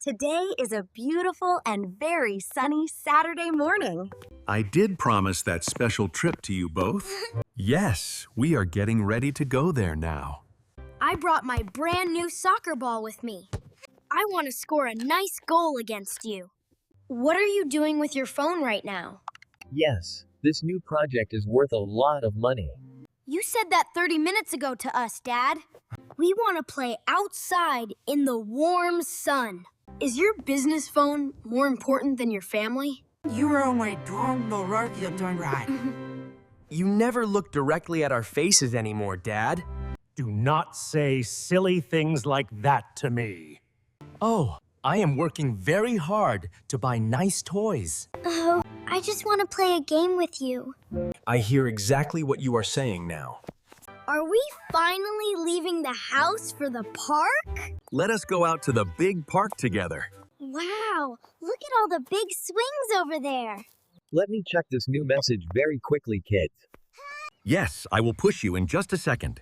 Today is a beautiful and very sunny Saturday morning. I did promise that special trip to you both. Yes, we are getting ready to go there now. I brought my brand new soccer ball with me. I want to score a nice goal against you. What are you doing with your phone right now? Yes, this new project is worth a lot of money. You said that 30 minutes ago to us, Dad. We want to play outside in the warm sun. Is your business phone more important than your family? You doing right. You never look directly at our faces anymore, Dad. Do not say silly things like that to me. Oh, I am working very hard to buy nice toys. Oh, I just want to play a game with you. I hear exactly what you are saying now. Are we finally leaving the house for the park? Let us go out to the big park together. Wow, look at all the big swings over there. Let me check this new message very quickly, kids. Yes, I will push you in just a second.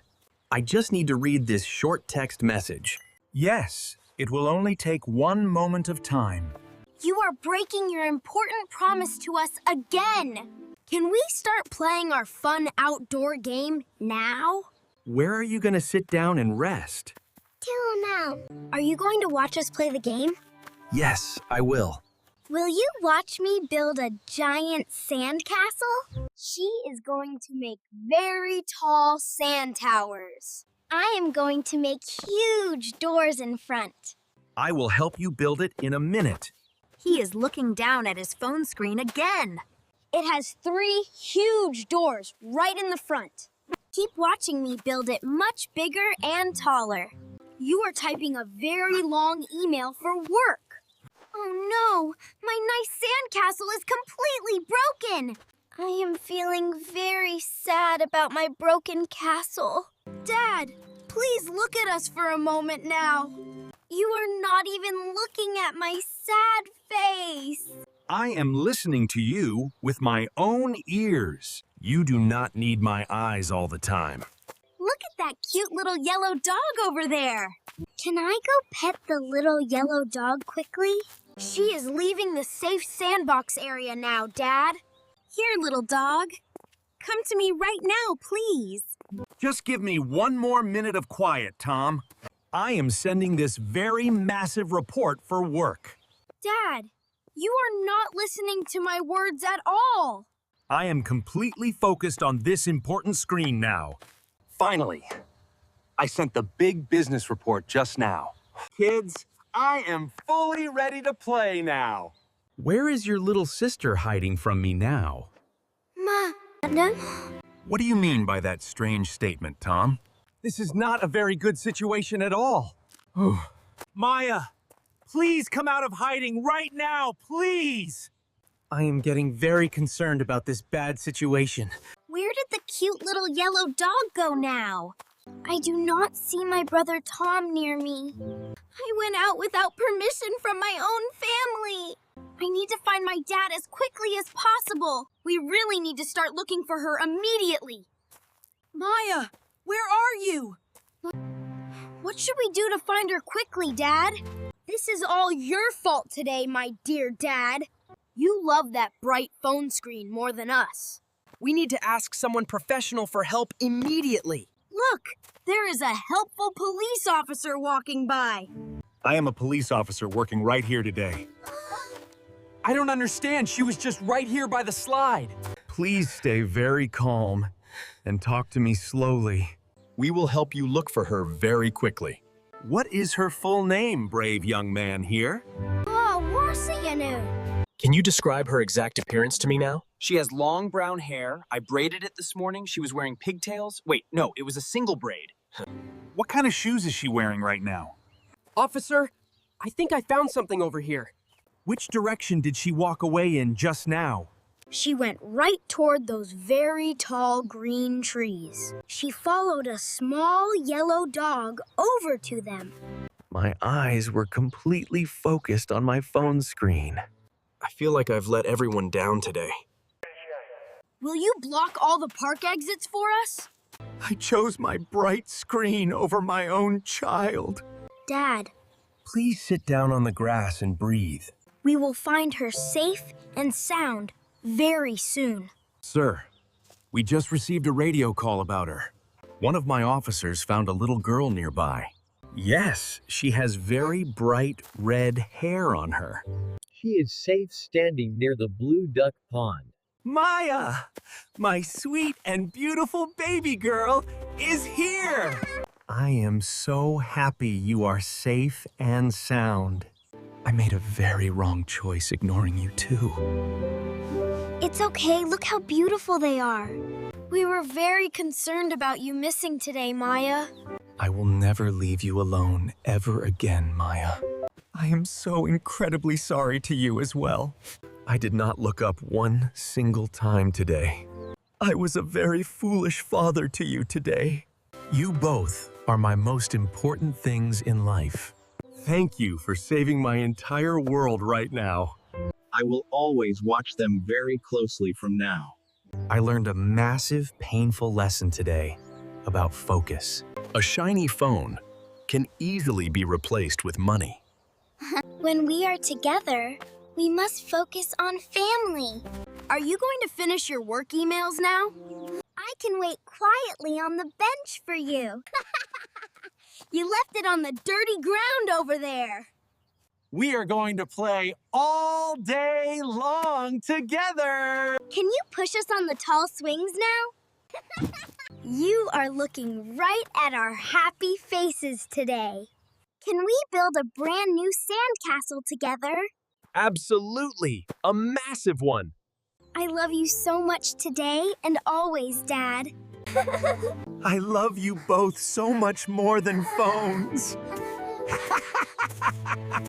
I just need to read this short text message. Yes, it will only take one moment of time. You are breaking your important promise to us again. Can we start playing our fun outdoor game now? Where are you going to sit down and rest? Till now. Are you going to watch us play the game? Yes, I will. Will you watch me build a giant sandcastle? She is going to make very tall sand towers. I am going to make huge doors in front. I will help you build it in a minute. He is looking down at his phone screen again. It has 3 huge doors right in the front. Keep watching me build it much bigger and taller. You are typing a very long email for work. Oh no, my nice sandcastle is completely broken. I am feeling very sad about my broken castle. Dad, please look at us for a moment now. You are not even looking at my sad face. I am listening to you with my own ears. You do not need my eyes all the time. Look at that cute little yellow dog over there. Can I go pet the little yellow dog quickly? She is leaving the safe sandbox area now, Dad. Here, little dog. Come to me right now, please. Just give me one more minute of quiet, Tom. I am sending this very massive report for work. Dad, you are not listening to my words at all. I am completely focused on this important screen now. Finally, I sent the big business report just now. Kids, I am fully ready to play now. Where is your little sister hiding from me now? Madam? What do you mean by that strange statement, Tom? This is not a very good situation at all. Maya, please come out of hiding right now, please. I am getting very concerned about this bad situation. Where did the cute little yellow dog go now? I do not see my brother Tom near me. I went out without permission from my own family. I need to find my dad as quickly as possible. We really need to start looking for her immediately. Maya, where are you? What should we do to find her quickly, Dad? This is all your fault today, my dear Dad. You love that bright phone screen more than us. We need to ask someone professional for help immediately. Look, there is a helpful police officer walking by. I am a police officer working right here today. I don't understand. She was just right here by the slide. Please stay very calm and talk to me slowly. We will help you look for her very quickly. What is her full name, brave young man here? Oh, Warsianu. Can you describe her exact appearance to me now? She has long brown hair. I braided it this morning. She was wearing pigtails. Wait, no, it was a single braid. What kind of shoes is she wearing right now? Officer, I think I found something over here. Which direction did she walk away in just now? She went right toward those very tall green trees. She followed a small yellow dog over to them. My eyes were completely focused on my phone screen. I feel like I've let everyone down today. Will you block all the park exits for us? I chose my bright screen over my own child. Dad, Please sit down on the grass and breathe. We will find her safe and sound very soon. Sir, we just received a radio call about her. One of my officers found a little girl nearby. Yes, she has very bright red hair on her. She is safe standing near the blue duck pond. Maya, my sweet and beautiful baby girl, is here! I am so happy you are safe and sound. I made a very wrong choice ignoring you too. It's okay, look how beautiful they are. We were very concerned about you missing today, Maya. I will never leave you alone ever again, Maya. I am so incredibly sorry to you as well. I did not look up one single time today. I was a very foolish father to you today. You both are my most important things in life. Thank you for saving my entire world right now. I will always watch them very closely from now. I learned a massive, painful lesson today about focus. A shiny phone can easily be replaced with money. When we are together, we must focus on family. Are you going to finish your work emails now? I can wait quietly on the bench for you. You left it on the dirty ground over there. We are going to play all day long together! Can you push us on the tall swings now? You are looking right at our happy faces today. Can we build a brand new sandcastle together? Absolutely! A massive one! I love you so much today and always, Dad. I love you both so much more than phones.